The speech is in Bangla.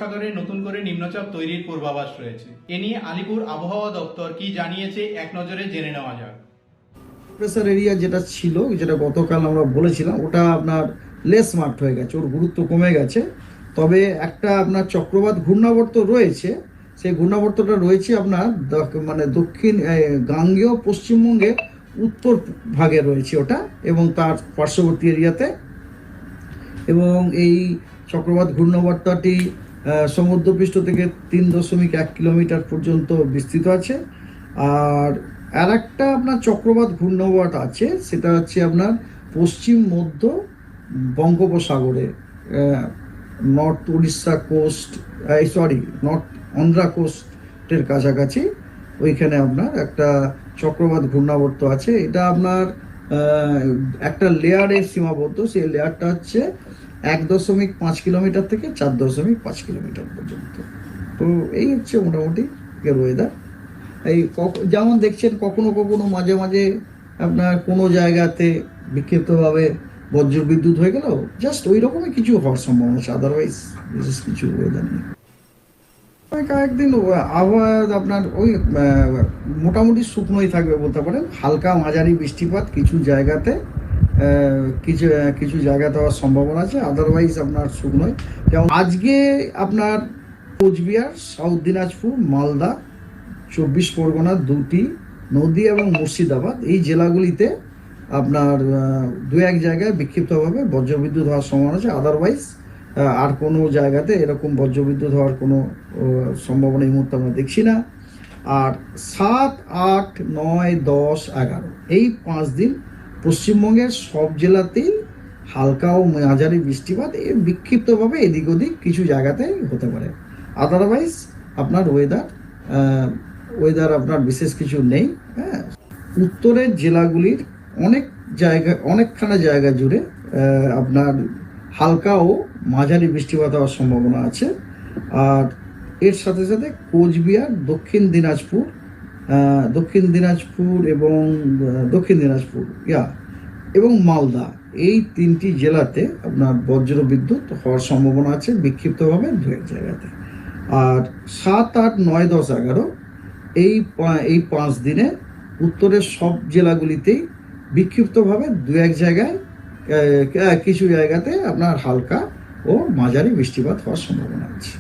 বঙ্গোপসাগরে নতুন করে নিম্নচাপ তৈরির পূর্বাভাস রয়েছে। এ নিয়ে আলিপুর আবহাওয়া দপ্তর কি জানিয়েছে এক নজরে জেনে নেওয়া যাক। প্রেসার এরিয়া যেটা ছিল, যেটা গতকাল আমরা বলেছিলাম, ওটা আপনার লেস মার্কড হয়ে গেছে, ওর গুরুত্ব কমে গেছে। তবে একটা আপনার চক্রবাত ঘূর্ণাবর্ত রয়েছে, সেই ঘূর্ণাবর্তটা রয়েছে আপনার মানে দক্ষিণ গাঙ্গেয় পশ্চিমবঙ্গের উত্তর ভাগে রয়েছে ওটা, এবং তার পার্শ্ববর্তী এরিয়াতে। এবং এই চক্রবাত ঘূর্ণাবর্তটি সমুদ্রপৃষ্ঠ থেকে 3.1 কিলোমিটার পর্যন্ত বিস্তৃত আছে। আর একটা আপনার চক্রবাত ঘূর্ণাবর্ত আছে, সেটা হচ্ছে আপনার পশ্চিম মধ্য বঙ্গোপসাগরে, north Orissa coast, north Andhra কোস্টের কাছাকাছি। ওইখানে আপনার একটা চক্রবাত ঘূর্ণাবর্ত আছে। এটা আপনার একটা লেয়ারে সীমাবদ্ধ। সেই লেয়ারটা হচ্ছে 1.5 কিলোমিটার থেকে 4.5 কিলোমিটার পর্যন্ত। তো এই হচ্ছে মোটামুটি ওয়েদার। এই যেমন দেখছেন, কখনো কখনো মাঝে মাঝে আপনার কোনো জায়গাতে বিক্ষিপ্তভাবে বজ্রবিদ্যুৎ হয়ে গেল, জাস্ট ওই রকমই কিছু হওয়ার সম্ভাবনা আছে, আদারওয়াইজ বিশেষ কিছু ওয়েদার নেই। কয়েকদিন আবহাওয়া আপনার ওই মোটামুটি শুকনোই থাকবে বলতে পারেন। হালকা মাঝারি বৃষ্টিপাত কিছু জায়গাতে, কিছু কিছু জায়গাতে হওয়ার সম্ভাবনা আছে, আদারওয়াইজ আপনার শুকনোই। যেমন আজকে আপনার কোচবিহার, সাউথ দিনাজপুর, মালদা, 24 পরগনা, দুটি, নদী এবং মুর্শিদাবাদ, এই জেলাগুলিতে আপনার দু এক জায়গায় বিক্ষিপ্তভাবে বজ্রবিদ্যুৎ হওয়ার সম্ভাবনা আছে। আদারওয়াইজ আর কোনো জায়গাতে এরকম বজ্রবিদ্যুৎ হওয়ার কোনো সম্ভাবনা এই মুহূর্তে আমরা দেখছি না। আর 7, 8, 9, 10, 11 এই 5 দিন পশ্চিমবঙ্গের সব জেলাতেই হালকা ও মাঝারি বৃষ্টিপাত বিক্ষিপ্তভাবে এদিক ওদিক কিছু জায়গাতে হতে পারে। আদারওয়াইজ আপনার ওয়েদার আপনার বিশেষ কিছু নেই। হ্যাঁ, উত্তরের জেলাগুলির অনেকখানা জায়গা জুড়ে আপনার হালকা ও মাঝারি বৃষ্টিপাত হওয়ার সম্ভাবনা আছে। আর এর সাথে সাথে কোচবিহার, দক্ষিণ দিনাজপুর এবং মালদা, এই 3টি জেলাতে আপনার বজ্রবিদ্যুৎ হওয়ার সম্ভাবনা আছে বিক্ষিপ্তভাবে দু এক জায়গাতে। আর 7, 8, 9, 10, 11 এই 5 দিনে উত্তরের সব জেলাগুলিতেই বিক্ষিপ্তভাবে দু এক জায়গায় কিছু জায়গাতে আপনার হালকা ও মাঝারি বৃষ্টিপাত হওয়ার সম্ভাবনা আছে।